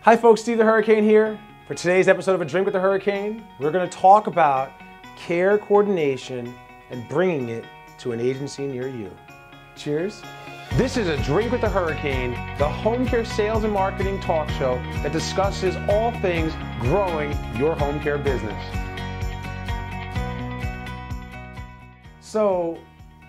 Hi folks, Steve the Hurricane here. For today's episode of A Drink with the Hurricane, we're going to talk about care coordination and bringing it to an agency near you. Cheers. This is A Drink with the Hurricane, the home care sales and marketing talk show that discusses all things growing your home care business. So,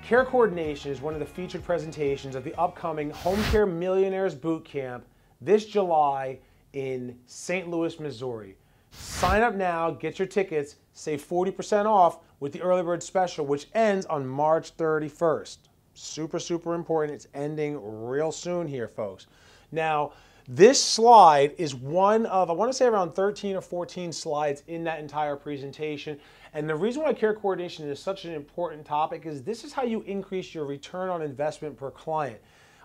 care coordination is one of the featured presentations of the upcoming Home Care Millionaires Boot Camp this July in St. Louis, Missouri. Sign up now, get your tickets, save 40% off with the early bird special, which ends on March 31st. Super, super important. It's ending real soon here, folks. Now, this slide is one of, I want to say around 13 or 14 slides in that entire presentation. And the reason why care coordination is such an important topic is this is how you increase your return on investment per client.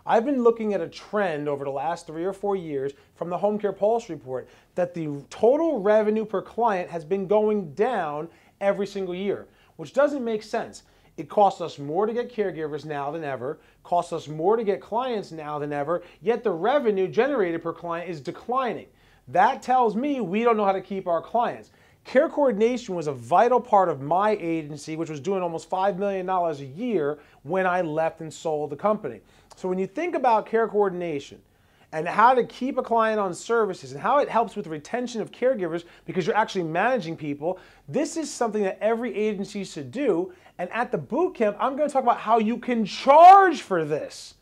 I've been looking at a trend over the last 3 or 4 years from the Home Care Pulse report that the total revenue per client has been going down every single year, which doesn't make sense. It costs us more to get caregivers now than ever, costs us more to get clients now than ever, yet the revenue generated per client is declining. That tells me we don't know how to keep our clients. Care coordination was a vital part of my agency, which was doing almost $5 million a year when I left and sold the company. So when you think about care coordination and how to keep a client on services and how it helps with the retention of caregivers because you're actually managing people, this is something that every agency should do. And at the boot camp, I'm going to talk about how you can charge for this.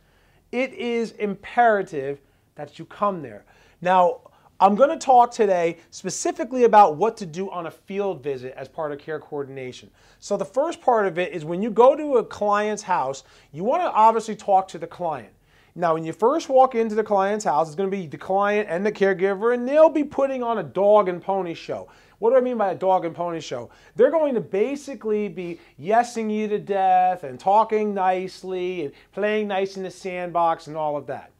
It is imperative that you come there. Now, I'm going to talk today specifically about what to do on a field visit as part of care coordination. So the first part of it is when you go to a client's house, you want to obviously talk to the client. Now, when you first walk into the client's house, it's going to be the client and the caregiver, and they'll be putting on a dog and pony show. What do I mean by a dog and pony show? They're going to basically be yesing you to death and talking nicely and playing nice in the sandbox and all of that.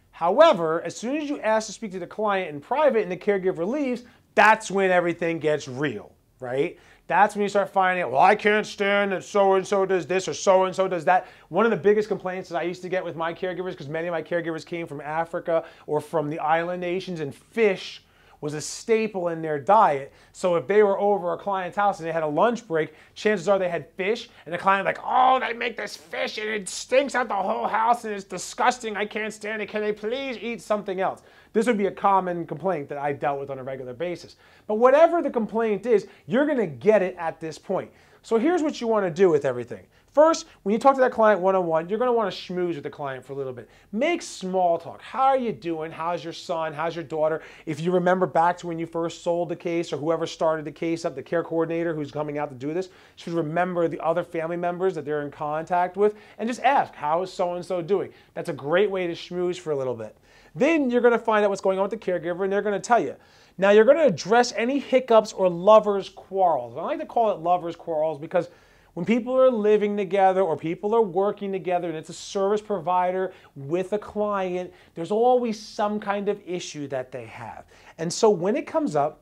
However, as soon as you ask to speak to the client in private and the caregiver leaves, that's when everything gets real, right? That's when you start finding out, well, I can't stand that so-and-so does this or so-and-so does that. One of the biggest complaints that I used to get with my caregivers, because many of my caregivers came from Africa or from the island nations, and fish was a staple in their diet. So if they were over a client's house and they had a lunch break, chances are they had fish, and the client like, oh, they make this fish and it stinks out the whole house and it's disgusting, I can't stand it, can they please eat something else? This would be a common complaint that I dealt with on a regular basis. But whatever the complaint is, you're gonna get it at this point. So here's what you wanna do with everything. First, when you talk to that client one-on-one, you're going to want to schmooze with the client for a little bit. Make small talk. How are you doing? How's your son? How's your daughter? If you remember back to when you first sold the case or whoever started the case up, the care coordinator who's coming out to do this should remember the other family members that they're in contact with and just ask, how is so-and-so doing? That's a great way to schmooze for a little bit. Then you're going to find out what's going on with the caregiver and they're going to tell you. Now you're going to address any hiccups or lovers' quarrels. I like to call it lovers' quarrels because when people are living together or people are working together and it's a service provider with a client, there's always some kind of issue that they have. And so when it comes up,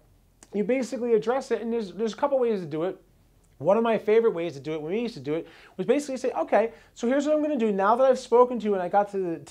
you basically address it, and there's a couple ways to do it. One of my favorite ways to do it, when we used to do it, was basically say, okay, so here's what I'm going to do. Now that I've spoken to you and I got to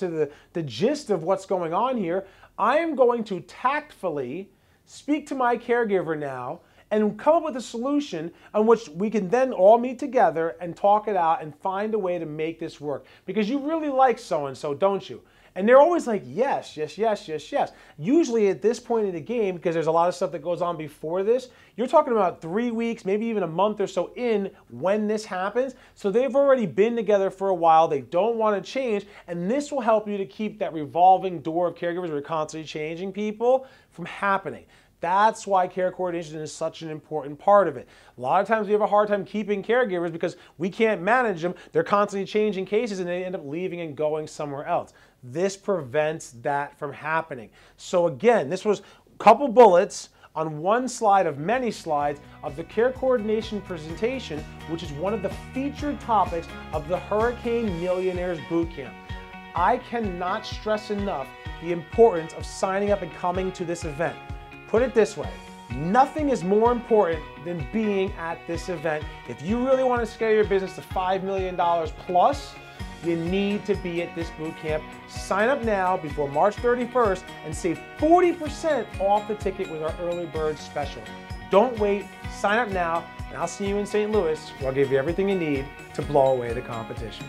the gist of what's going on here, I am going to tactfully speak to my caregiver now and come up with a solution on which we can then all meet together and talk it out and find a way to make this work. Because you really like so-and-so, don't you? And they're always like, yes, yes, yes, yes, yes. Usually at this point in the game, because there's a lot of stuff that goes on before this, you're talking about 3 weeks, maybe even a month or so in when this happens. So they've already been together for a while. They don't want to change. And this will help you to keep that revolving door of caregivers where you're constantly changing people from happening. That's why care coordination is such an important part of it. A lot of times we have a hard time keeping caregivers because we can't manage them. They're constantly changing cases and they end up leaving and going somewhere else. This prevents that from happening. So again, this was a couple bullets on one slide of many slides of the care coordination presentation, which is one of the featured topics of the Hurricane Millionaires Boot Camp. I cannot stress enough the importance of signing up and coming to this event. Put it this way, nothing is more important than being at this event. If you really want to scale your business to $5 million plus, You need to be at this boot camp. Sign up now before March 31st and save 40% off the ticket with our early bird special. Don't wait, sign up now, and I'll see you in St. Louis, where I'll give you everything you need to blow away the competition.